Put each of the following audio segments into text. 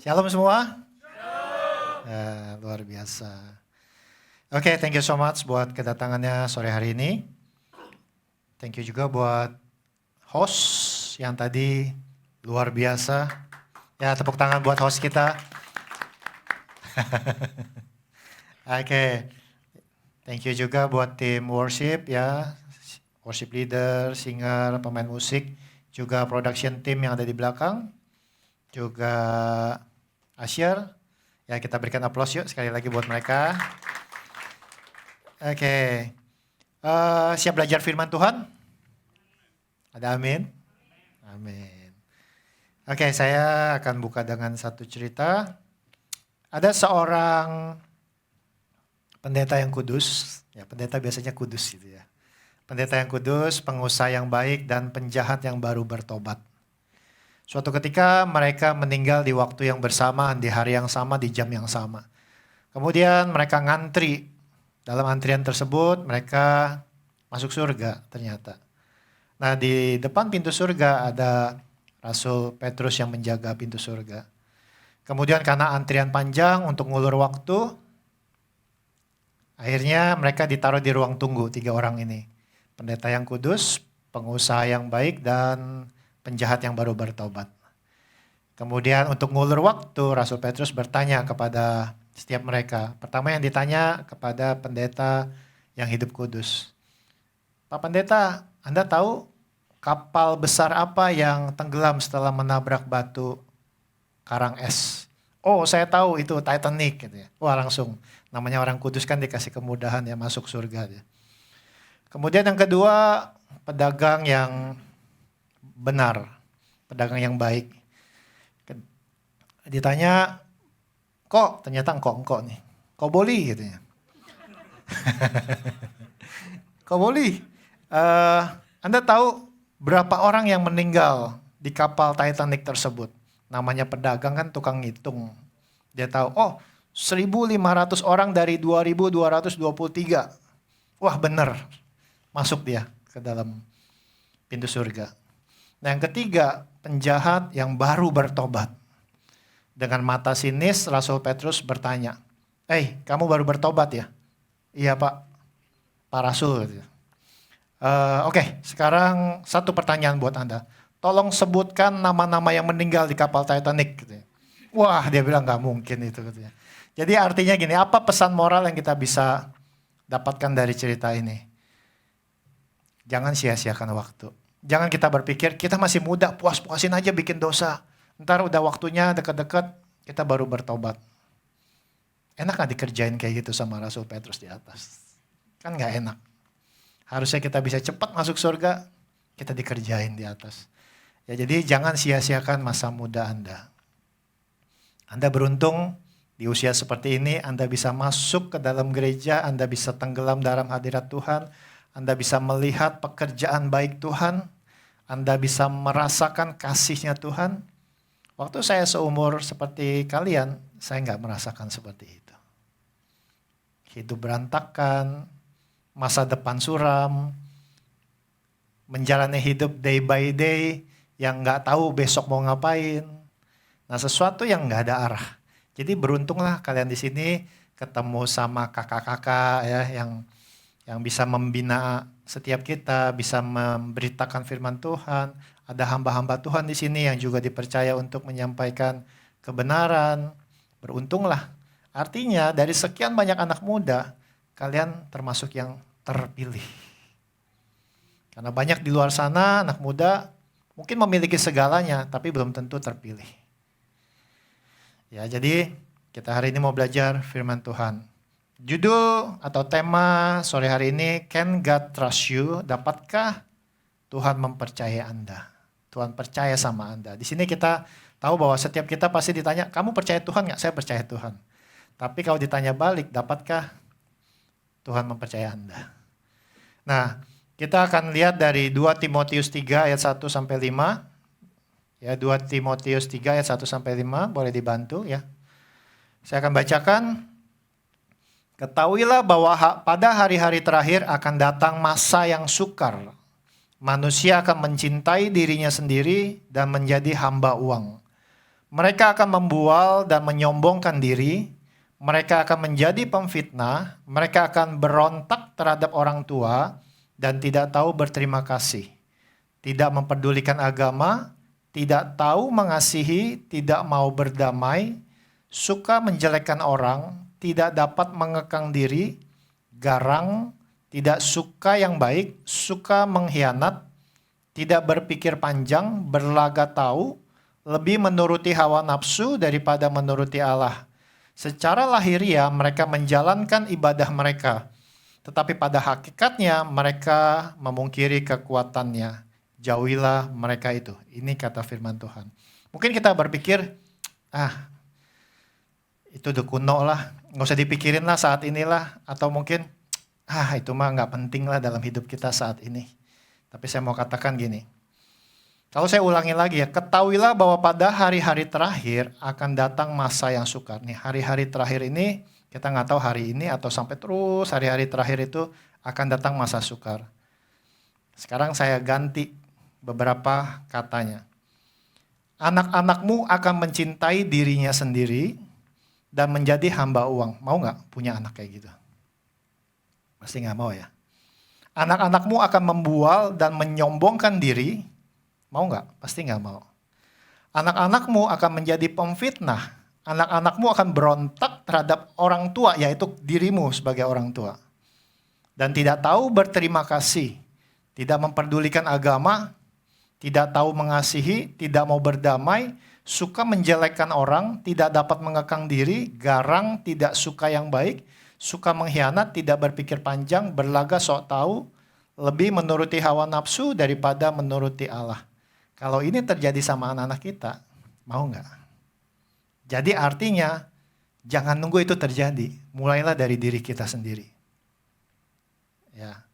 Shalom semua. Luar biasa. Oke, thank you so much buat kedatangannya sore hari ini. Thank you juga buat host yang tadi luar biasa. Ya, tepuk tangan buat host kita. Oke, thank you juga buat tim worship ya. Worship leader, singer, pemain musik, juga production team yang ada di belakang. Juga Asher. Ya, kita berikan aplaus yuk sekali lagi buat mereka. Oke. Siap belajar firman Tuhan? Ada amin? Amin. Oke, saya akan buka dengan satu cerita. Ada seorang pendeta yang kudus. Ya, pendeta biasanya kudus gitu ya. Pendeta yang kudus, pengusaha yang baik, dan penjahat yang baru bertobat. Suatu ketika mereka meninggal di waktu yang bersamaan, di hari yang sama, di jam yang sama. Kemudian mereka ngantri. Dalam antrian tersebut mereka masuk surga ternyata. Nah, di depan pintu surga ada Rasul Petrus yang menjaga pintu surga. Kemudian karena antrian panjang untuk ngulur waktu, akhirnya mereka ditaruh di ruang tunggu, 3 orang ini. Pendeta yang kudus, pengusaha yang baik, dan penjahat yang baru bertobat. Kemudian untuk ngulur waktu, Rasul Petrus bertanya kepada setiap mereka. Pertama yang ditanya kepada pendeta yang hidup kudus. Pak Pendeta, Anda tahu kapal besar apa yang tenggelam setelah menabrak batu karang es? Oh, saya tahu itu Titanic. Gitu ya. Wah, langsung. Namanya orang kudus kan dikasih kemudahan ya masuk surga. Ya. Kemudian yang kedua, pedagang yang benar, pedagang yang baik. Ditanya, kok ternyata engkau nih, kau boleh gitu ya. Kau boleh. Anda tahu berapa orang yang meninggal di kapal Titanic tersebut? Namanya pedagang kan tukang ngitung. Dia tahu, 1.500 orang dari 2.223. Wah benar, masuk dia ke dalam pintu surga. Nah yang ketiga, penjahat yang baru bertobat. Dengan mata sinis, Rasul Petrus bertanya, kamu baru bertobat ya? Iya Pak Rasul. Oke, sekarang satu pertanyaan buat Anda. Tolong sebutkan nama-nama yang meninggal di kapal Titanic. Gitu ya. Wah, dia bilang gak mungkin itu. Gitu ya. Jadi artinya gini, apa pesan moral yang kita bisa dapatkan dari cerita ini? Jangan sia-siakan waktu. Jangan kita berpikir, kita masih muda, puas-puasin aja bikin dosa. Ntar udah waktunya deket-deket, kita baru bertobat. Enak gak dikerjain kayak gitu sama Rasul Petrus di atas? Kan gak enak. Harusnya kita bisa cepat masuk surga, kita dikerjain di atas. Ya, jadi jangan sia-siakan masa muda Anda. Anda beruntung di usia seperti ini, Anda bisa masuk ke dalam gereja, Anda bisa tenggelam dalam hadirat Tuhan, Anda bisa melihat pekerjaan baik Tuhan, Anda bisa merasakan kasih-Nya Tuhan. Waktu saya seumur seperti kalian, saya nggak merasakan seperti itu. Hidup berantakan, masa depan suram, menjalani hidup day by day, yang nggak tahu besok mau ngapain. Nah sesuatu yang nggak ada arah. Jadi beruntunglah kalian di sini ketemu sama kakak-kakak ya yang bisa membina setiap kita, bisa memberitakan firman Tuhan. Ada hamba-hamba Tuhan di sini yang juga dipercaya untuk menyampaikan kebenaran. Beruntunglah. Artinya dari sekian banyak anak muda, kalian termasuk yang terpilih. Karena banyak di luar sana anak muda mungkin memiliki segalanya, tapi belum tentu terpilih. Ya, jadi kita hari ini mau belajar firman Tuhan. Judul atau tema sore hari ini, Can God Trust You? Dapatkah Tuhan mempercayai Anda? Tuhan percaya sama Anda. Di sini kita tahu bahwa setiap kita pasti ditanya, kamu percaya Tuhan nggak? Saya percaya Tuhan. Tapi kalau ditanya balik, dapatkah Tuhan mempercayai Anda? Nah, kita akan lihat dari 2 Timotius 3 ayat 1 sampai 5. Ya, 2 Timotius 3 ayat 1 sampai 5, boleh dibantu ya. Saya akan bacakan. Ketahuilah bahwa pada hari-hari terakhir akan datang masa yang sukar. Manusia akan mencintai dirinya sendiri dan menjadi hamba uang. Mereka akan membual dan menyombongkan diri. Mereka akan menjadi pemfitnah. Mereka akan berontak terhadap orang tua dan tidak tahu berterima kasih. Tidak mempedulikan agama, tidak tahu mengasihi, tidak mau berdamai, suka menjelekkan orang, tidak dapat mengekang diri, garang, tidak suka yang baik, suka mengkhianat, tidak berpikir panjang, berlaga tahu, lebih menuruti hawa nafsu daripada menuruti Allah. Secara lahiriah mereka menjalankan ibadah mereka, tetapi pada hakikatnya mereka memungkiri kekuatannya. Jauhilah mereka itu. Ini kata firman Tuhan. Mungkin kita berpikir, itu udah kuno lah, nggak usah dipikirin lah saat inilah. Atau mungkin, itu mah nggak penting lah dalam hidup kita saat ini. Tapi saya mau katakan gini, kalau saya ulangi lagi ya, ketahuilah bahwa pada hari-hari terakhir akan datang masa yang sukar. Nih, hari-hari terakhir ini, kita nggak tahu hari ini atau sampai terus hari-hari terakhir itu akan datang masa sukar. Sekarang saya ganti beberapa katanya. Anak-anakmu akan mencintai dirinya sendiri dan menjadi hamba uang. Mau nggak punya anak kayak gitu? Pasti nggak mau ya. Anak-anakmu akan membual dan menyombongkan diri. Mau nggak? Pasti nggak mau. Anak-anakmu akan menjadi pemfitnah. Anak-anakmu akan berontak terhadap orang tua, yaitu dirimu sebagai orang tua. Dan tidak tahu berterima kasih. Tidak memperdulikan agama, tidak tahu mengasihi, tidak mau berdamai, suka menjelekkan orang, tidak dapat mengekang diri, garang, tidak suka yang baik, suka mengkhianat, tidak berpikir panjang, berlaga sok tahu, lebih menuruti hawa nafsu daripada menuruti Allah. Kalau ini terjadi sama anak-anak kita, mau nggak? Jadi artinya, jangan nunggu itu terjadi, mulailah dari diri kita sendiri. Ya.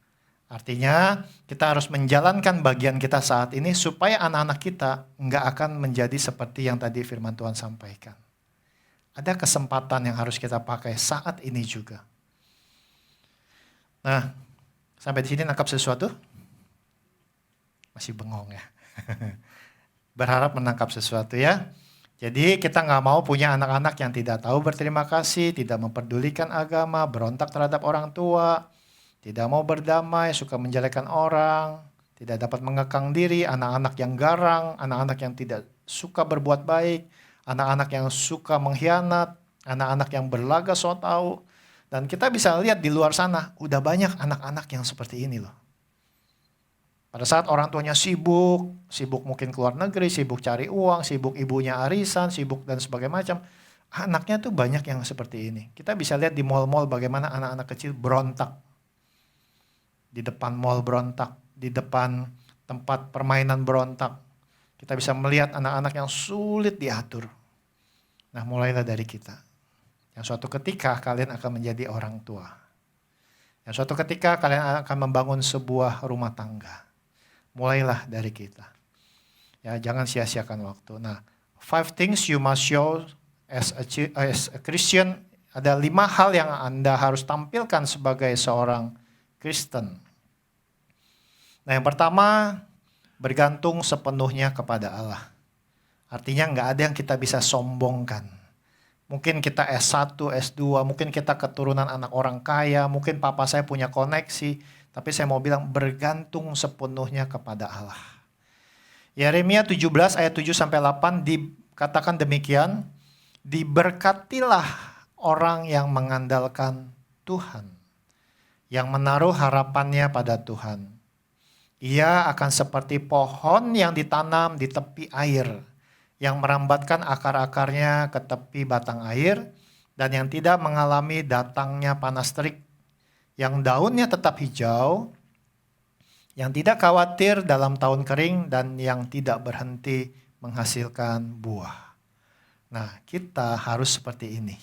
Artinya kita harus menjalankan bagian kita saat ini supaya anak-anak kita nggak akan menjadi seperti yang tadi firman Tuhan sampaikan. Ada kesempatan yang harus kita pakai saat ini juga. Nah, sampai di sini nangkap sesuatu? Masih bengong ya. Berharap menangkap sesuatu ya. Jadi kita nggak mau punya anak-anak yang tidak tahu berterima kasih, tidak memperdulikan agama, berontak terhadap orang tua, tidak mau berdamai, suka menjelekkan orang, tidak dapat mengekang diri, anak-anak yang garang, anak-anak yang tidak suka berbuat baik, anak-anak yang suka mengkhianat, anak-anak yang berlaga sok tahu. Dan kita bisa lihat di luar sana, udah banyak anak-anak yang seperti ini loh. Pada saat orang tuanya sibuk mungkin keluar negeri, sibuk cari uang, sibuk ibunya arisan, sibuk dan sebagainya macam. Anaknya tuh banyak yang seperti ini. Kita bisa lihat di mal-mal bagaimana anak-anak kecil berontak. Di depan mal berontak, di depan tempat permainan berontak. Kita bisa melihat anak-anak yang sulit diatur. Nah, mulailah dari kita. Yang suatu ketika kalian akan menjadi orang tua. Yang suatu ketika kalian akan membangun sebuah rumah tangga. Mulailah dari kita. Ya, jangan sia-siakan waktu. Nah, 5 things you must show as a Christian. Ada 5 hal yang Anda harus tampilkan sebagai seorang Kristen. Nah, yang pertama, bergantung sepenuhnya kepada Allah. Artinya nggak ada yang kita bisa sombongkan. Mungkin kita S1, S2, mungkin kita keturunan anak orang kaya, mungkin papa saya punya koneksi, tapi saya mau bilang bergantung sepenuhnya kepada Allah. Yeremia 17 ayat 7-8 dikatakan demikian, diberkatilah orang yang mengandalkan Tuhan, yang menaruh harapannya pada Tuhan. Ia akan seperti pohon yang ditanam di tepi air, yang merambatkan akar-akarnya ke tepi batang air, dan yang tidak mengalami datangnya panas terik, yang daunnya tetap hijau, yang tidak khawatir dalam tahun kering, dan yang tidak berhenti menghasilkan buah. Nah, kita harus seperti ini.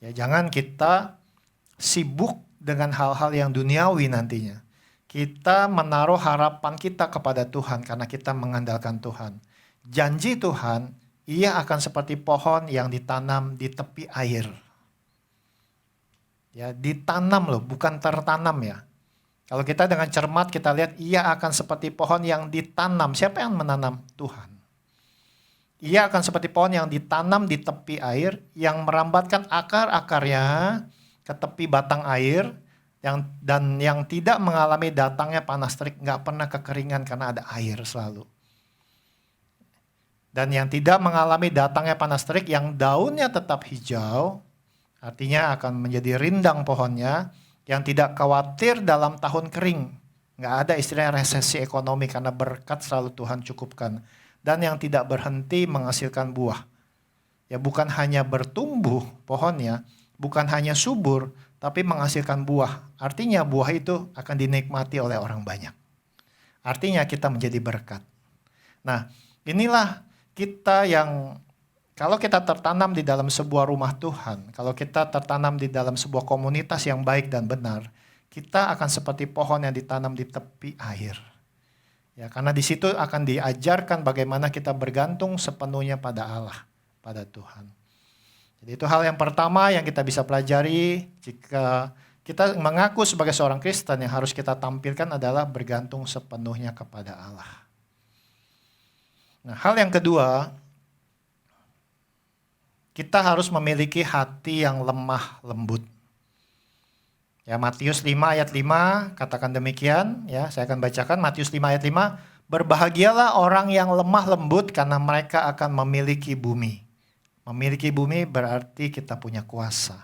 Ya, jangan kita sibuk dengan hal-hal yang duniawi nantinya. Kita menaruh harapan kita kepada Tuhan karena kita mengandalkan Tuhan. Janji Tuhan, ia akan seperti pohon yang ditanam di tepi air. Ya, ditanam loh, bukan tertanam ya. Kalau kita dengan cermat kita lihat ia akan seperti pohon yang ditanam. Siapa yang menanam? Tuhan. Ia akan seperti pohon yang ditanam di tepi air, yang merambatkan akar-akarnya ke tepi batang air, dan yang tidak mengalami datangnya panas terik, nggak pernah kekeringan karena ada air selalu. Dan yang tidak mengalami datangnya panas terik, yang daunnya tetap hijau, artinya akan menjadi rindang pohonnya, yang tidak khawatir dalam tahun kering. Nggak ada istilahnya resesi ekonomi karena berkat selalu Tuhan cukupkan. Dan yang tidak berhenti menghasilkan buah. Ya, bukan hanya bertumbuh pohonnya, bukan hanya subur, tapi menghasilkan buah. Artinya buah itu akan dinikmati oleh orang banyak. Artinya kita menjadi berkat. Nah, inilah kita yang, kalau kita tertanam di dalam sebuah rumah Tuhan, kalau kita tertanam di dalam sebuah komunitas yang baik dan benar, kita akan seperti pohon yang ditanam di tepi air. Ya, karena di situ akan diajarkan bagaimana kita bergantung sepenuhnya pada Allah, pada Tuhan. Jadi itu hal yang pertama yang kita bisa pelajari jika kita mengaku sebagai seorang Kristen, yang harus kita tampilkan adalah bergantung sepenuhnya kepada Allah. Nah, hal yang kedua, kita harus memiliki hati yang lemah lembut. Ya, Matius 5 ayat 5 katakan demikian, ya, saya akan bacakan Matius 5 ayat 5, berbahagialah orang yang lemah lembut karena mereka akan memiliki bumi. Memiliki bumi berarti kita punya kuasa.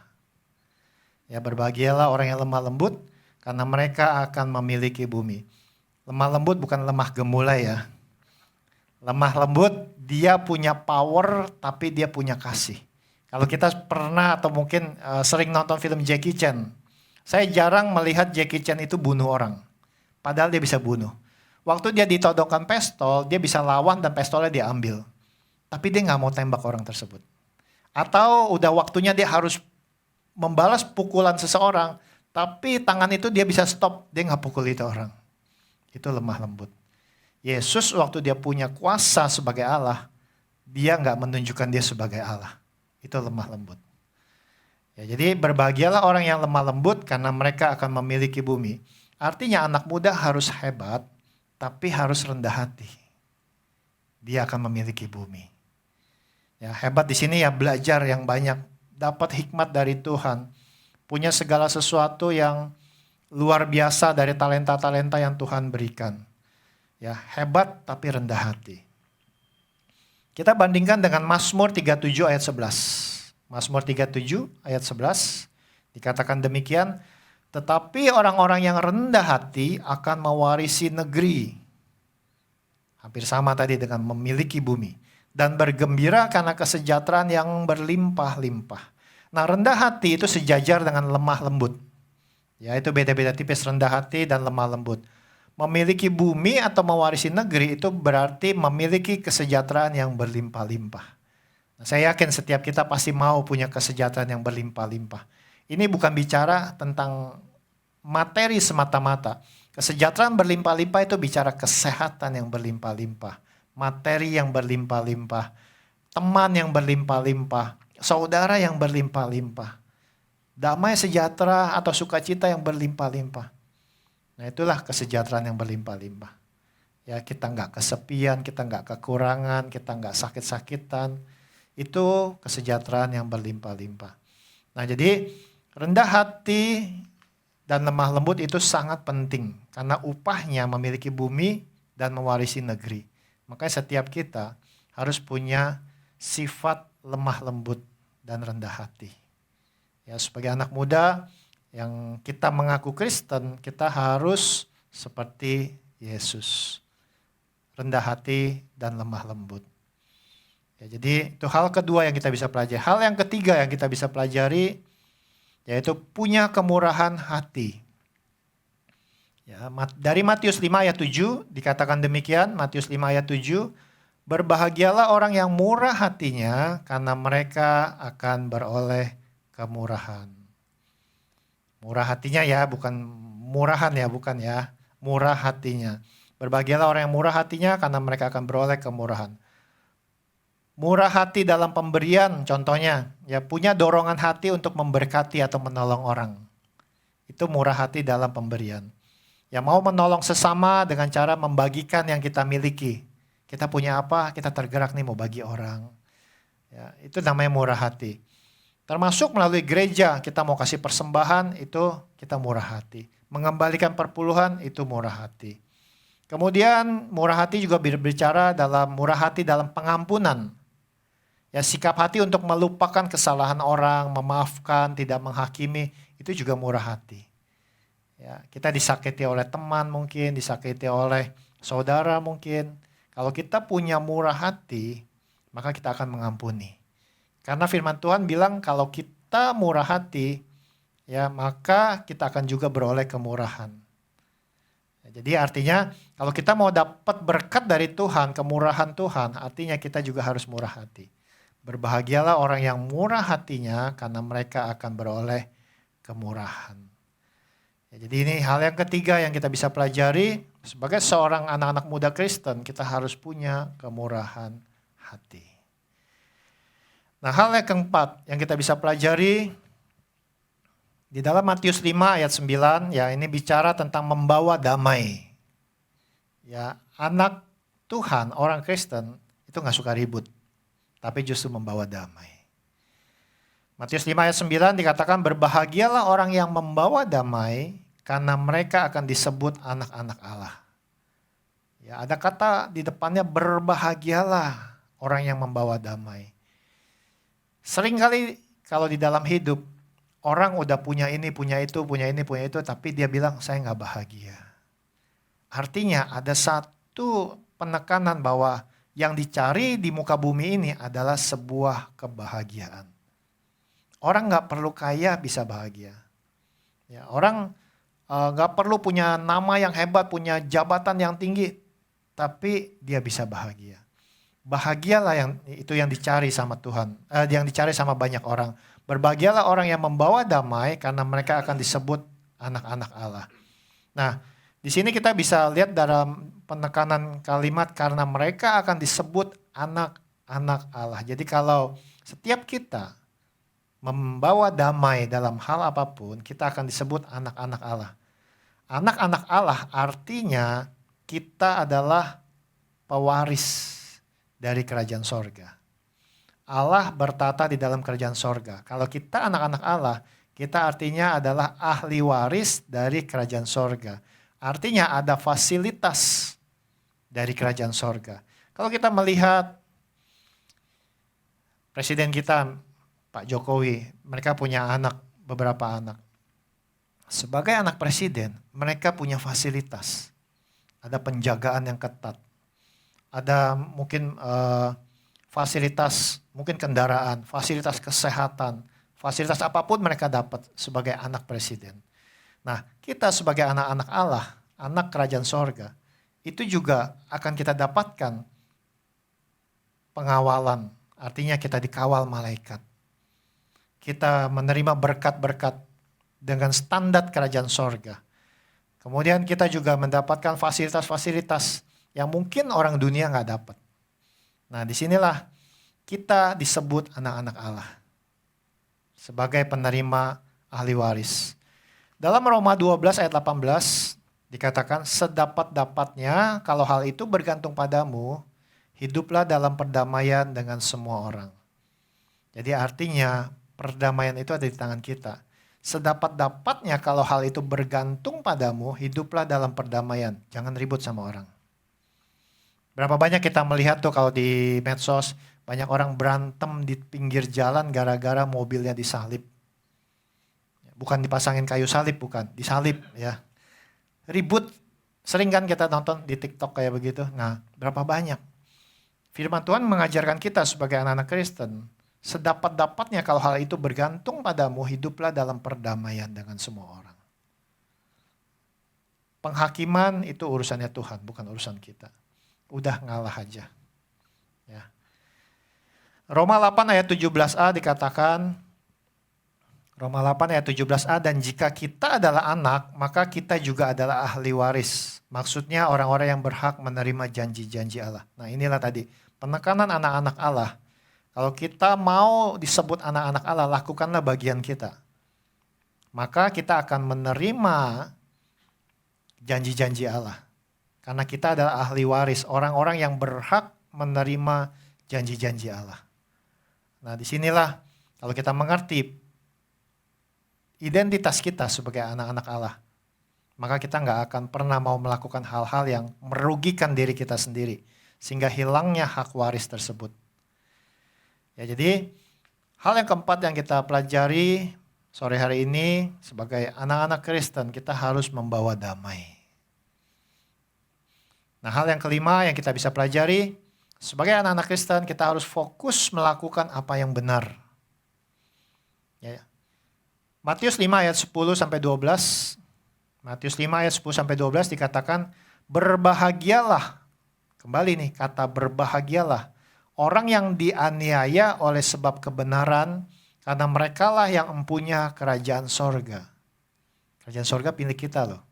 Ya, berbahagialah orang yang lemah lembut karena mereka akan memiliki bumi. Lemah lembut bukan lemah gemulai ya. Lemah lembut dia punya power tapi dia punya kasih. Kalau kita pernah atau mungkin sering nonton film Jackie Chan, saya jarang melihat Jackie Chan itu bunuh orang. Padahal dia bisa bunuh. Waktu dia ditodongkan pistol, dia bisa lawan dan pistolnya dia ambil. Tapi dia gak mau tembak orang tersebut. Atau udah waktunya dia harus membalas pukulan seseorang, tapi tangan itu dia bisa stop, dia gak pukul itu orang. Itu lemah lembut. Yesus waktu dia punya kuasa sebagai Allah, dia gak menunjukkan dia sebagai Allah. Itu lemah lembut. Ya, jadi berbahagialah orang yang lemah lembut karena mereka akan memiliki bumi. Artinya anak muda harus hebat, tapi harus rendah hati. Dia akan memiliki bumi. Ya, hebat di sini ya belajar yang banyak, dapat hikmat dari Tuhan, punya segala sesuatu yang luar biasa dari talenta-talenta yang Tuhan berikan. Ya, hebat tapi rendah hati. Kita bandingkan dengan Mazmur 37 ayat 11. Mazmur 37 ayat 11 dikatakan demikian, tetapi orang-orang yang rendah hati akan mewarisi negeri. Hampir sama tadi dengan memiliki bumi. Dan bergembira karena kesejahteraan yang berlimpah-limpah. Nah, rendah hati itu sejajar dengan lemah lembut. Ya, itu beda-beda tipis rendah hati dan lemah lembut. Memiliki bumi atau mewarisi negeri itu berarti memiliki kesejahteraan yang berlimpah-limpah. Nah, saya yakin setiap kita pasti mau punya kesejahteraan yang berlimpah-limpah. Ini bukan bicara tentang materi semata-mata. Kesejahteraan berlimpah-limpah itu bicara kesehatan yang berlimpah-limpah. Materi yang berlimpah-limpah. Teman yang berlimpah-limpah. Saudara yang berlimpah-limpah. Damai sejahtera atau sukacita yang berlimpah-limpah. Nah, itulah kesejahteraan yang berlimpah-limpah. Ya, kita nggak kesepian, kita nggak kekurangan, kita nggak sakit-sakitan. Itu kesejahteraan yang berlimpah-limpah. Nah, jadi rendah hati dan lemah lembut itu sangat penting. Karena upahnya memiliki bumi dan mewarisi negeri. Makanya setiap kita harus punya sifat lemah lembut dan rendah hati. Ya, sebagai anak muda yang kita mengaku Kristen, kita harus seperti Yesus. Rendah hati dan lemah lembut. Ya, jadi itu hal kedua yang kita bisa pelajari. Hal yang ketiga yang kita bisa pelajari yaitu punya kemurahan hati. Ya, dari Matius 5 ayat 7 dikatakan demikian, Matius 5 ayat 7, berbahagialah orang yang murah hatinya karena mereka akan beroleh kemurahan. Murah hatinya ya, bukan murahan ya, bukan ya. Murah hatinya. Berbahagialah orang yang murah hatinya karena mereka akan beroleh kemurahan. Murah hati dalam pemberian contohnya, ya punya dorongan hati untuk memberkati atau menolong orang. Itu murah hati dalam pemberian. Ya mau menolong sesama dengan cara membagikan yang kita miliki. Kita punya apa, kita tergerak nih mau bagi orang. Ya, itu namanya murah hati. Termasuk melalui gereja, kita mau kasih persembahan, itu kita murah hati. Mengembalikan perpuluhan, itu murah hati. Kemudian murah hati juga berbicara dalam murah hati dalam pengampunan. Ya, sikap hati untuk melupakan kesalahan orang, memaafkan, tidak menghakimi, itu juga murah hati. Ya, kita disakiti oleh teman mungkin, disakiti oleh saudara mungkin. Kalau kita punya murah hati, maka kita akan mengampuni. Karena firman Tuhan bilang kalau kita murah hati, ya maka kita akan juga beroleh kemurahan. Ya, jadi artinya kalau kita mau dapat berkat dari Tuhan, kemurahan Tuhan, artinya kita juga harus murah hati. Berbahagialah orang yang murah hatinya karena mereka akan beroleh kemurahan. Ya, jadi ini hal yang ketiga yang kita bisa pelajari. Sebagai seorang anak-anak muda Kristen, kita harus punya kemurahan hati. Nah, hal yang keempat yang kita bisa pelajari di dalam Matius 5 ayat 9, ya ini bicara tentang membawa damai. Ya, anak Tuhan, orang Kristen itu gak suka ribut, tapi justru membawa damai. Matius 5 ayat 9 dikatakan, berbahagialah orang yang membawa damai, karena mereka akan disebut anak-anak Allah. Ya, ada kata di depannya berbahagialah orang yang membawa damai. Seringkali kalau di dalam hidup, orang udah punya ini, punya itu, punya ini, punya itu, tapi dia bilang saya gak bahagia. Artinya ada satu penekanan bahwa yang dicari di muka bumi ini adalah sebuah kebahagiaan. Orang gak perlu kaya bisa bahagia. Ya, orang gak perlu punya nama yang hebat, punya jabatan yang tinggi, tapi dia bisa bahagia. Bahagialah yang dicari sama Tuhan, yang dicari sama banyak orang. Berbahagialah orang yang membawa damai karena mereka akan disebut anak-anak Allah. Nah, di sini kita bisa lihat dalam penekanan kalimat karena mereka akan disebut anak-anak Allah. Jadi kalau setiap kita membawa damai dalam hal apapun, kita akan disebut anak-anak Allah. Anak-anak Allah artinya kita adalah pewaris dari kerajaan sorga. Allah bertata di dalam kerajaan sorga. Kalau kita anak-anak Allah, kita artinya adalah ahli waris dari kerajaan sorga. Artinya ada fasilitas dari kerajaan sorga. Kalau kita melihat presiden kita, Pak Jokowi, mereka punya anak, beberapa anak. Sebagai anak presiden, mereka punya fasilitas. Ada penjagaan yang ketat. Ada mungkin fasilitas, mungkin kendaraan, fasilitas kesehatan, fasilitas apapun mereka dapat sebagai anak presiden. Nah, kita sebagai anak-anak Allah, anak kerajaan sorga, itu juga akan kita dapatkan pengawalan. Artinya kita dikawal malaikat. Kita menerima berkat-berkat dengan standar kerajaan sorga. Kemudian kita juga mendapatkan fasilitas-fasilitas yang mungkin orang dunia nggak dapat. Nah, disinilah kita disebut anak-anak Allah sebagai penerima ahli waris. Dalam Roma 12 ayat 18 dikatakan, sedapat-dapatnya kalau hal itu bergantung padamu, hiduplah dalam perdamaian dengan semua orang. Jadi artinya perdamaian itu ada di tangan kita. Sedapat-dapatnya kalau hal itu bergantung padamu, hiduplah dalam perdamaian. Jangan ribut sama orang. Berapa banyak kita melihat tuh kalau di medsos, banyak orang berantem di pinggir jalan gara-gara mobilnya disalib. Bukan dipasangin kayu salib, bukan. Disalib ya. Ribut, sering kan kita nonton di TikTok kayak begitu. Nah, berapa banyak. Firman Tuhan mengajarkan kita sebagai anak-anak Kristen, sedapat-dapatnya kalau hal itu bergantung padamu, hiduplah dalam perdamaian dengan semua orang. Penghakiman itu urusannya Tuhan, bukan urusan kita. Udah ngalah aja. Ya. Roma 8 ayat 17a dikatakan, Roma 8 ayat 17a, dan jika kita adalah anak, maka kita juga adalah ahli waris. Maksudnya orang-orang yang berhak menerima janji-janji Allah. Nah, inilah tadi penekanan anak-anak Allah. Kalau kita mau disebut anak-anak Allah, lakukanlah bagian kita. Maka kita akan menerima janji-janji Allah. Karena kita adalah ahli waris, orang-orang yang berhak menerima janji-janji Allah. Nah, disinilah kalau kita mengerti identitas kita sebagai anak-anak Allah, maka kita nggak akan pernah mau melakukan hal-hal yang merugikan diri kita sendiri, sehingga hilangnya hak waris tersebut. Ya, jadi hal yang keempat yang kita pelajari sore hari ini sebagai anak-anak Kristen, kita harus membawa damai. Nah, hal yang kelima yang kita bisa pelajari, sebagai anak-anak Kristen kita harus fokus melakukan apa yang benar. Ya. Matius 5 ayat 10-12, Matius 5 ayat 10-12 dikatakan, berbahagialah, kembali nih kata berbahagialah, orang yang dianiaya oleh sebab kebenaran, karena merekalah yang mempunyai kerajaan sorga. Kerajaan sorga milik kita loh.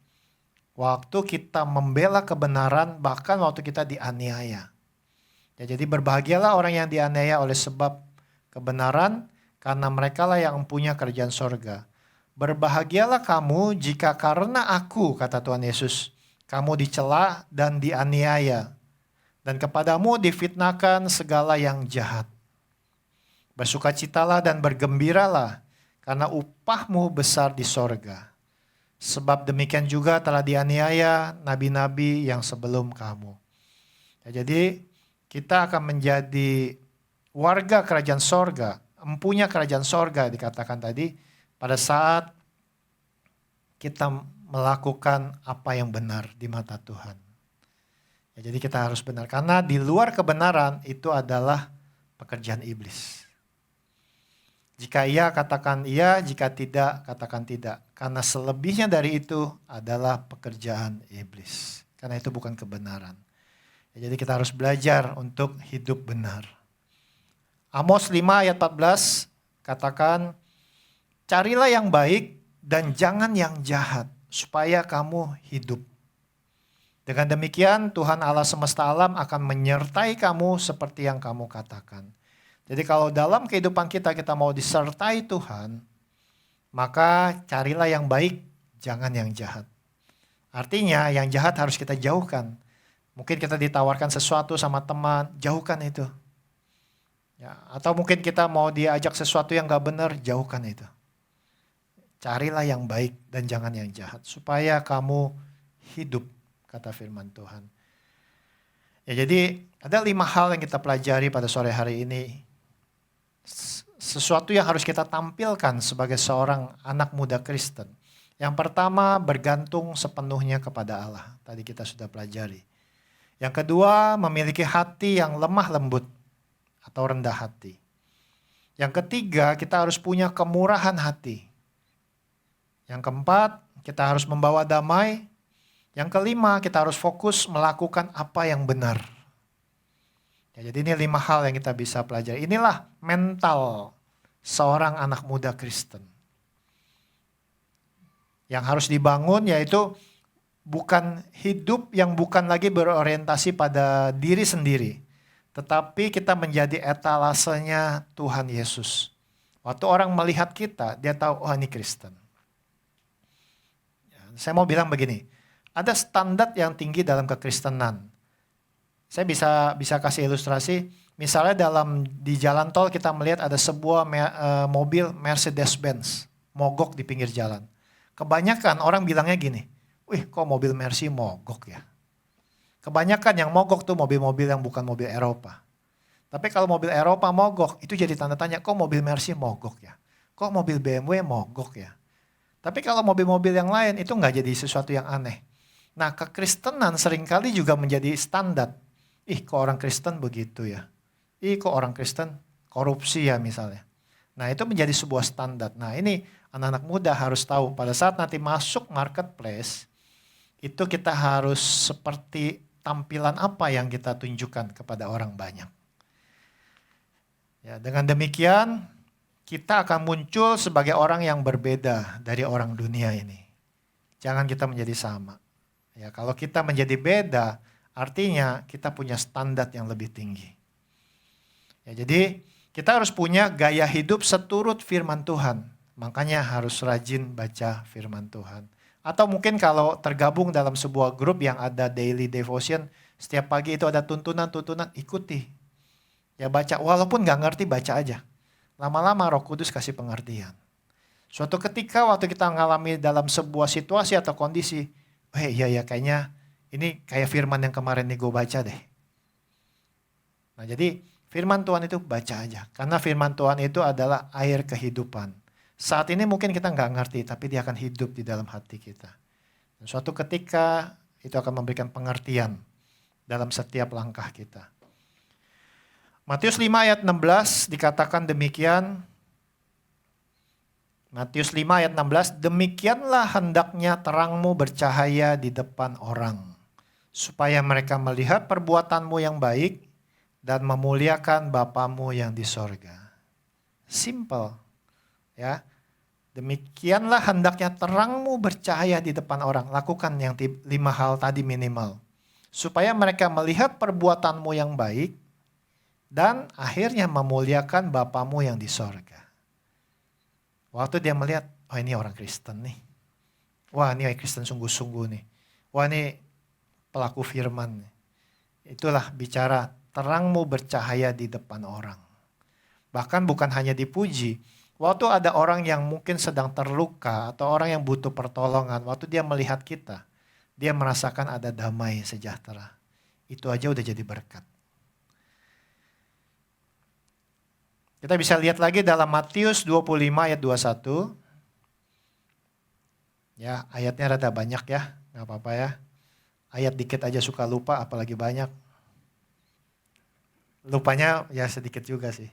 Waktu kita membela kebenaran, bahkan waktu kita dianiaya. Ya, jadi berbahagialah orang yang dianiaya oleh sebab kebenaran, karena merekalah yang mempunyai kerajaan sorga. Berbahagialah kamu jika karena aku, kata Tuhan Yesus, kamu dicela dan dianiaya, dan kepadamu difitnahkan segala yang jahat. Bersukacitalah dan bergembiralah, karena upahmu besar di sorga. Sebab demikian juga telah dianiaya nabi-nabi yang sebelum kamu. Ya, jadi kita akan menjadi warga kerajaan sorga, empunya kerajaan sorga dikatakan tadi, pada saat kita melakukan apa yang benar di mata Tuhan. Ya, jadi kita harus benar, karena di luar kebenaran itu adalah pekerjaan iblis. Jika iya, katakan iya, jika tidak, katakan tidak. Karena selebihnya dari itu adalah pekerjaan iblis. Karena itu bukan kebenaran. Ya, jadi kita harus belajar untuk hidup benar. Amos 5 ayat 14 katakan, carilah yang baik dan jangan yang jahat, supaya kamu hidup. Dengan demikian Tuhan Allah semesta alam akan menyertai kamu seperti yang kamu katakan. Jadi kalau dalam kehidupan kita mau disertai Tuhan, maka carilah yang baik, jangan yang jahat. Artinya yang jahat harus kita jauhkan. Mungkin kita ditawarkan sesuatu sama teman, jauhkan itu. Ya, atau mungkin kita mau diajak sesuatu yang gak benar, jauhkan itu. Carilah yang baik dan jangan yang jahat, supaya kamu hidup, kata firman Tuhan. Ya, jadi ada 5 hal yang kita pelajari pada sore hari ini. Sesuatu yang harus kita tampilkan sebagai seorang anak muda Kristen. Yang pertama, bergantung sepenuhnya kepada Allah. Tadi kita sudah pelajari. Yang kedua, memiliki hati yang lemah lembut atau rendah hati. Yang ketiga, kita harus punya kemurahan hati. Yang keempat, kita harus membawa damai. Yang kelima, kita harus fokus melakukan apa yang benar. Ya, jadi ini 5 hal yang kita bisa pelajari. Inilah mental seorang anak muda Kristen. Yang harus dibangun yaitu bukan hidup yang bukan lagi berorientasi pada diri sendiri. Tetapi kita menjadi etalasenya Tuhan Yesus. Waktu orang melihat kita, dia tahu, oh ini Kristen. Ya, saya mau bilang begini, ada standar yang tinggi dalam kekristenan. Saya bisa kasih ilustrasi, misalnya di jalan tol kita melihat ada sebuah mobil Mercedes-Benz mogok di pinggir jalan. Kebanyakan orang bilangnya gini, wih kok mobil Mercy mogok ya. Kebanyakan yang mogok tuh mobil-mobil yang bukan mobil Eropa. Tapi kalau mobil Eropa mogok, itu jadi tanda tanya, kok mobil Mercy mogok ya? Kok mobil BMW mogok ya? Tapi kalau mobil-mobil yang lain itu nggak jadi sesuatu yang aneh. Nah, kekristenan seringkali juga menjadi standar. Ih, kok orang Kristen begitu ya? Ih, kok orang Kristen korupsi ya misalnya. Nah, itu menjadi sebuah standar. Nah, ini anak-anak muda harus tahu pada saat nanti masuk marketplace, itu kita harus seperti tampilan apa yang kita tunjukkan kepada orang banyak. Ya, dengan demikian kita akan muncul sebagai orang yang berbeda dari orang dunia ini. Jangan kita menjadi sama. Ya, kalau kita menjadi beda, artinya kita punya standar yang lebih tinggi. Ya, jadi kita harus punya gaya hidup seturut firman Tuhan. Makanya harus rajin baca firman Tuhan. Atau mungkin kalau tergabung dalam sebuah grup yang ada daily devotion, setiap pagi itu ada tuntunan-tuntunan, ikuti. Ya baca, walaupun nggak ngerti baca aja. Lama-lama Roh Kudus kasih pengertian. Suatu ketika waktu kita mengalami dalam sebuah situasi atau kondisi, iya kayaknya ini kayak firman yang kemarin nih gue baca deh. Nah jadi firman Tuhan itu baca aja. Karena firman Tuhan itu adalah air kehidupan. Saat ini mungkin kita nggak ngerti, tapi dia akan hidup di dalam hati kita. Dan suatu ketika itu akan memberikan pengertian dalam setiap langkah kita. Matius 5 ayat 16 dikatakan demikian. Matius 5 ayat 16, demikianlah hendaknya terangmu bercahaya di depan orang, supaya mereka melihat perbuatanmu yang baik dan memuliakan Bapamu yang di sorga. Simple. Ya. Demikianlah hendaknya terangmu bercahaya di depan orang. Lakukan yang 5 hal tadi minimal. Supaya mereka melihat perbuatanmu yang baik dan akhirnya memuliakan Bapamu yang di sorga. Waktu dia melihat, oh ini orang Kristen nih. Wah ini orang Kristen sungguh-sungguh nih. Wah ini pelaku firman nih. Itulah bicara terangmu bercahaya di depan orang. Bahkan bukan hanya dipuji. Waktu ada orang yang mungkin sedang terluka atau orang yang butuh pertolongan. Waktu dia melihat kita, dia merasakan ada damai sejahtera. Itu aja udah jadi berkat. Kita bisa lihat lagi dalam Matius 25 ayat 21. Ya, ayatnya rada banyak ya, nggak apa-apa ya. Ayat dikit aja suka lupa, apalagi banyak. Lupanya ya sedikit juga sih.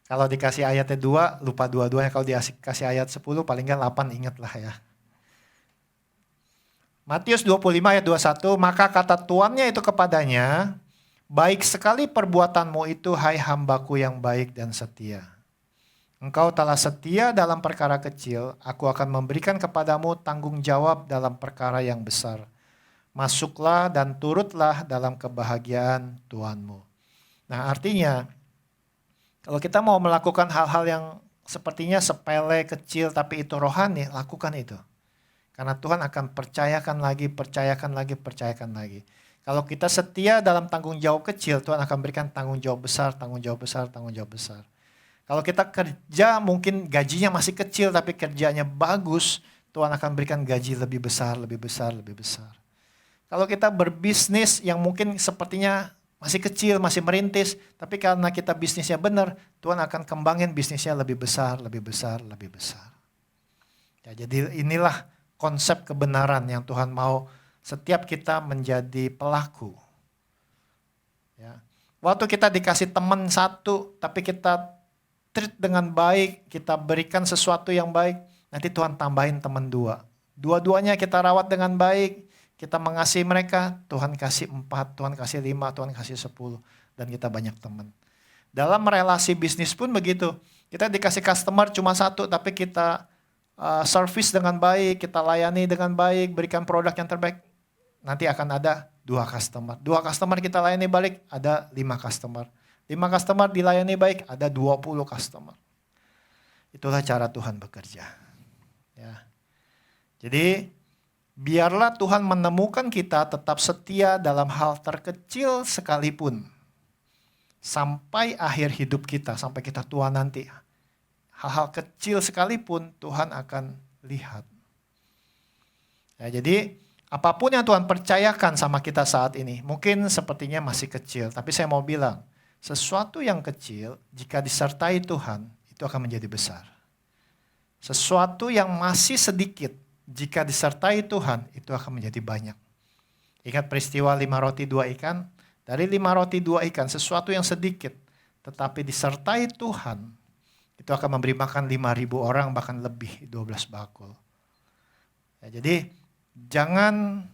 Kalau dikasih ayatnya 2, lupa dua-duanya. Kalau dikasih ayat 10, paling nggak 8 ingat lah ya. Matius 25 ayat 21, maka kata tuannya itu kepadanya, baik sekali perbuatanmu itu, hai hambaku yang baik dan setia. Engkau telah setia dalam perkara kecil, aku akan memberikan kepadamu tanggung jawab dalam perkara yang besar. Masuklah dan turutlah dalam kebahagiaan Tuhanmu. Nah artinya, kalau kita mau melakukan hal-hal yang sepertinya sepele, kecil, tapi itu rohani, lakukan itu. Karena Tuhan akan percayakan lagi. Kalau kita setia dalam tanggung jawab kecil, Tuhan akan berikan tanggung jawab besar. Kalau kita kerja mungkin gajinya masih kecil tapi kerjanya bagus, Tuhan akan berikan gaji lebih besar. Kalau kita berbisnis yang mungkin sepertinya masih kecil, masih merintis, tapi karena kita bisnisnya benar, Tuhan akan kembangin bisnisnya lebih besar. Ya, jadi inilah konsep kebenaran yang Tuhan mau setiap kita menjadi pelaku. Ya. Waktu kita dikasih teman satu, tapi kita treat dengan baik, kita berikan sesuatu yang baik, nanti Tuhan tambahin teman 2. Dua-duanya kita rawat dengan baik, kita mengasihi mereka, Tuhan kasih 4, Tuhan kasih 5, Tuhan kasih 10, dan kita banyak teman. Dalam relasi bisnis pun begitu, kita dikasih customer cuma 1, tapi kita service dengan baik, kita layani dengan baik, berikan produk yang terbaik, nanti akan ada 2 customer. 2 customer kita layani balik, ada 5 customer. 5 customer dilayani baik, ada 20 customer. Itulah cara Tuhan bekerja. Ya. Jadi, biarlah Tuhan menemukan kita tetap setia dalam hal terkecil sekalipun. Sampai akhir hidup kita, sampai kita tua nanti. Hal-hal kecil sekalipun Tuhan akan lihat. Ya, jadi, apapun yang Tuhan percayakan sama kita saat ini, mungkin sepertinya masih kecil. Tapi saya mau bilang, sesuatu yang kecil jika disertai Tuhan, itu akan menjadi besar. Sesuatu yang masih sedikit, jika disertai Tuhan, itu akan menjadi banyak. Ingat peristiwa 5 roti 2 ikan? Dari 5 roti 2 ikan, sesuatu yang sedikit, tetapi disertai Tuhan, itu akan memberi makan 5.000 orang, bahkan lebih, 12 bakul. Ya, jadi, jangan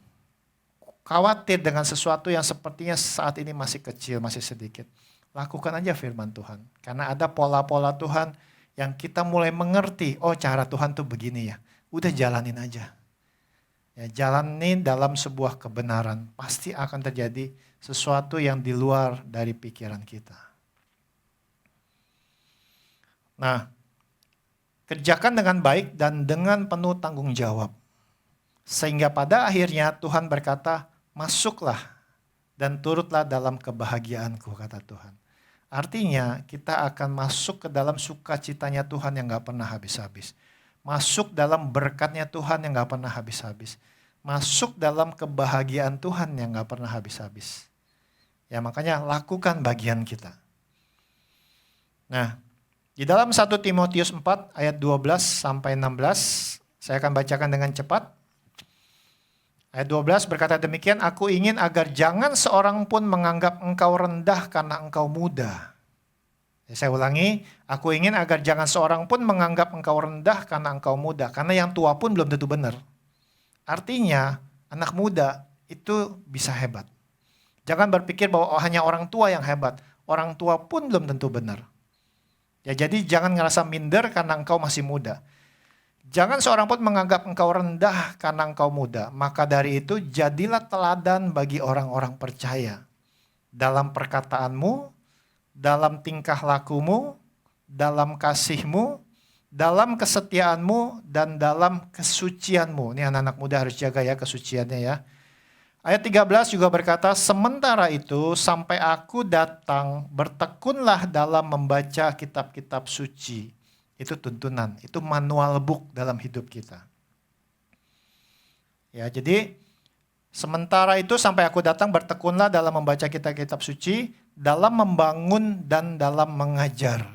khawatir dengan sesuatu yang sepertinya saat ini masih kecil, masih sedikit. Lakukan aja firman Tuhan. Karena ada pola-pola Tuhan yang kita mulai mengerti, oh cara Tuhan tuh begini ya. Udah jalanin aja. Ya, jalanin dalam sebuah kebenaran. Pasti akan terjadi sesuatu yang di luar dari pikiran kita. Nah, Kerjakan dengan baik dan dengan penuh tanggung jawab. Sehingga pada akhirnya Tuhan berkata, masuklah dan turutlah dalam kebahagiaanku, kata Tuhan. Artinya kita akan masuk ke dalam sukacitanya Tuhan yang gak pernah habis-habis. Masuk dalam berkatnya Tuhan yang gak pernah habis-habis. Masuk dalam kebahagiaan Tuhan yang gak pernah habis-habis. Ya makanya lakukan bagian kita. Nah, di dalam 1 Timotius 4 ayat 12 sampai 16, saya akan bacakan dengan cepat. Ayat 12 berkata demikian, aku ingin agar jangan seorang pun menganggap engkau rendah karena engkau muda. Saya ulangi, aku ingin agar jangan seorang pun menganggap engkau rendah karena engkau muda. Karena yang tua pun belum tentu benar. Artinya, anak muda itu bisa hebat. Jangan berpikir bahwa hanya orang tua yang hebat. Orang tua pun belum tentu benar. Ya, jadi jangan ngerasa minder karena engkau masih muda. Jangan seorang pun menganggap engkau rendah karena engkau muda. Maka dari itu jadilah teladan bagi orang-orang percaya. Dalam perkataanmu, dalam tingkah lakumu, dalam kasihmu, dalam kesetiaanmu, dan dalam kesucianmu. Ini anak-anak muda harus jaga ya kesuciannya ya. Ayat 13 juga berkata, sementara itu sampai aku datang, bertekunlah dalam membaca kitab-kitab suci. Itu tuntunan, itu manual book dalam hidup kita. Ya, jadi sementara itu sampai aku datang, bertekunlah dalam membaca kitab-kitab suci, dalam membangun dan dalam mengajar.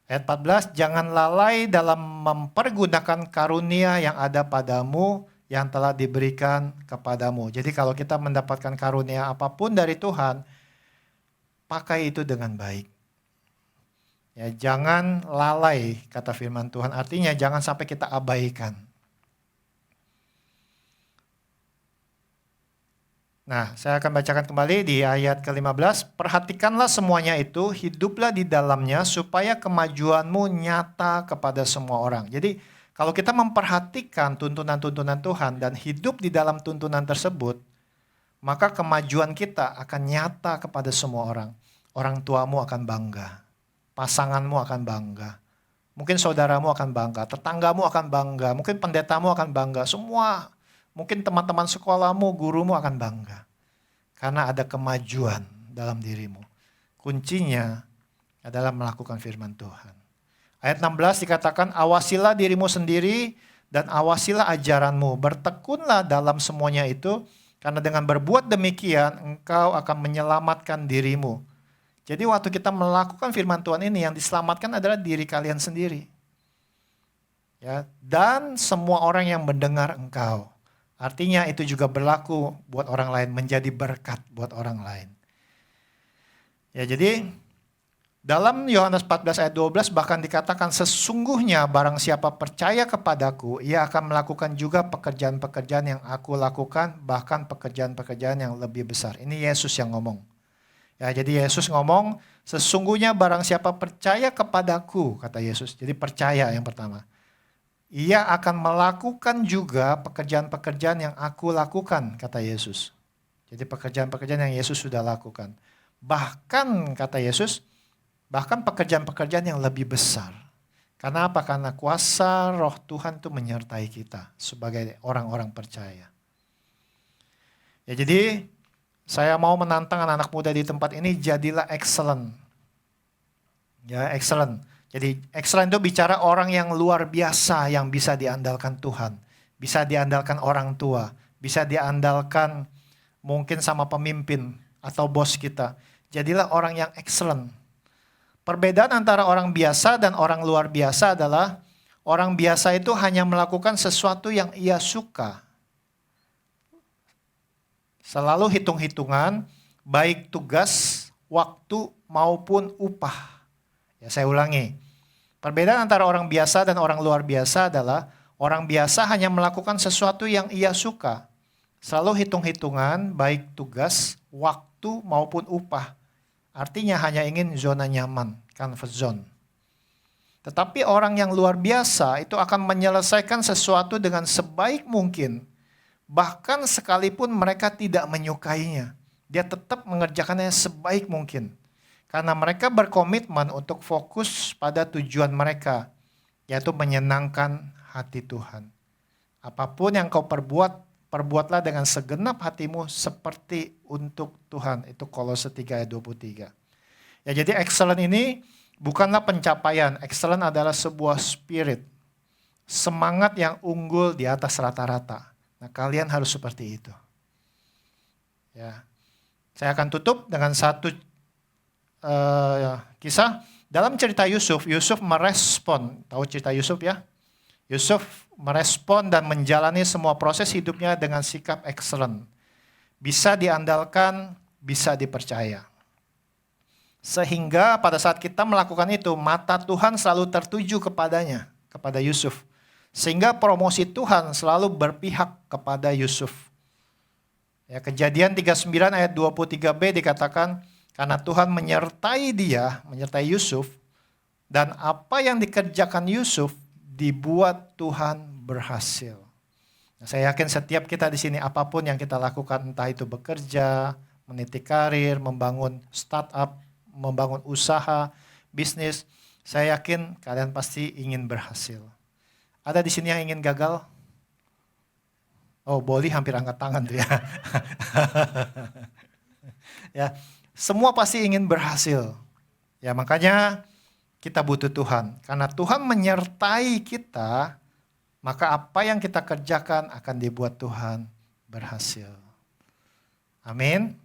Ayat 14, jangan lalai dalam mempergunakan karunia yang ada padamu, yang telah diberikan kepadamu. Jadi kalau kita mendapatkan karunia apapun dari Tuhan, pakai itu dengan baik. Ya, jangan lalai, kata firman Tuhan. Artinya jangan sampai kita abaikan. Nah, saya akan bacakan kembali di ayat ke-15. Perhatikanlah semuanya itu, hiduplah di dalamnya supaya kemajuanmu nyata kepada semua orang. Jadi kalau kita memperhatikan tuntunan-tuntunan Tuhan dan hidup di dalam tuntunan tersebut, maka kemajuan kita akan nyata kepada semua orang. Orang tuamu akan bangga, pasanganmu akan bangga, mungkin saudaramu akan bangga, tetanggamu akan bangga, mungkin pendetamu akan bangga, semua, mungkin teman-teman sekolahmu, gurumu akan bangga. Karena ada kemajuan dalam dirimu. Kuncinya adalah melakukan firman Tuhan. Ayat 16 dikatakan, awasilah dirimu sendiri dan awasilah ajaranmu. Bertekunlah dalam semuanya itu, karena dengan berbuat demikian engkau akan menyelamatkan dirimu. Jadi waktu kita melakukan firman Tuhan ini, yang diselamatkan adalah diri kalian sendiri. Ya, dan semua orang yang mendengar engkau. Artinya itu juga berlaku buat orang lain, menjadi berkat buat orang lain. Ya, jadi dalam Yohanes 14 ayat 12 bahkan dikatakan, sesungguhnya barang siapa percaya kepadaku, ia akan melakukan juga pekerjaan-pekerjaan yang aku lakukan, bahkan pekerjaan-pekerjaan yang lebih besar. Ini Yesus yang ngomong. Ya, jadi Yesus ngomong, sesungguhnya barang siapa percaya kepadaku, kata Yesus. Jadi percaya yang pertama. Ia akan melakukan juga pekerjaan-pekerjaan yang aku lakukan, kata Yesus. Jadi pekerjaan-pekerjaan yang Yesus sudah lakukan. Bahkan, kata Yesus, bahkan pekerjaan-pekerjaan yang lebih besar. Karena apa? Karena kuasa roh Tuhan itu menyertai kita sebagai orang-orang percaya. Ya, jadi saya mau menantang anak-anak muda di tempat ini, jadilah excellent. Ya, excellent. Jadi excellent itu bicara orang yang luar biasa yang bisa diandalkan Tuhan. Bisa diandalkan orang tua. Bisa diandalkan mungkin sama pemimpin atau bos kita. Jadilah orang yang excellent. Perbedaan antara orang biasa dan orang luar biasa adalah orang biasa itu hanya melakukan sesuatu yang ia suka. Selalu hitung-hitungan, baik tugas, waktu maupun upah. Ya, saya ulangi. Perbedaan antara orang biasa dan orang luar biasa adalah orang biasa hanya melakukan sesuatu yang ia suka. Selalu hitung-hitungan, baik tugas, waktu maupun upah. Artinya hanya ingin zona nyaman, comfort zone. Tetapi orang yang luar biasa itu akan menyelesaikan sesuatu dengan sebaik mungkin. Bahkan sekalipun mereka tidak menyukainya. Dia tetap mengerjakannya sebaik mungkin. Karena mereka berkomitmen untuk fokus pada tujuan mereka. yaitu menyenangkan hati Tuhan. Apapun yang kau perbuat, perbuatlah dengan segenap hatimu seperti untuk Tuhan. Itu Kolose 3 ayat 23. Ya, jadi excellent ini bukanlah pencapaian. Excellent adalah sebuah spirit. Semangat yang unggul di atas rata-rata. Nah, kalian harus seperti itu. Ya. Saya akan tutup dengan satu kisah. Dalam cerita Yusuf, Yusuf merespon. Tahu cerita Yusuf ya? Yusuf merespon dan menjalani semua proses hidupnya dengan sikap excellent. Bisa diandalkan, bisa dipercaya. Sehingga pada saat kita melakukan itu, mata Tuhan selalu tertuju kepadanya, kepada Yusuf. Sehingga promosi Tuhan selalu berpihak kepada Yusuf. Ya, Kejadian 39 ayat 23b dikatakan, karena Tuhan menyertai dia, menyertai Yusuf, dan apa yang dikerjakan Yusuf dibuat Tuhan berhasil. Nah, saya yakin setiap kita di sini apapun yang kita lakukan, entah itu bekerja, meniti karir, membangun startup, membangun usaha, bisnis, saya yakin kalian pasti ingin berhasil. Ada di sini yang ingin gagal? Oh, Boleh hampir angkat tangan tuh ya. Ya, semua pasti ingin berhasil. Ya, makanya kita butuh Tuhan. Karena Tuhan menyertai kita, maka apa yang kita kerjakan akan dibuat Tuhan berhasil. Amin.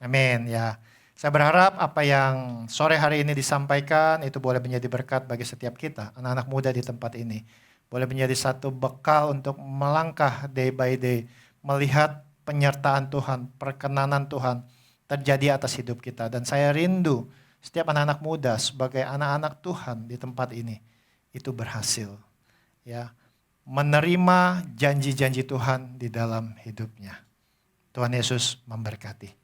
Amin ya. Saya berharap apa yang sore hari ini disampaikan itu boleh menjadi berkat bagi setiap kita, anak-anak muda di tempat ini. Boleh menjadi satu bekal untuk melangkah day by day, melihat penyertaan Tuhan, perkenanan Tuhan terjadi atas hidup kita. Dan saya rindu setiap anak-anak muda sebagai anak-anak Tuhan di tempat ini itu berhasil. Ya, menerima janji-janji Tuhan di dalam hidupnya. Tuhan Yesus memberkati.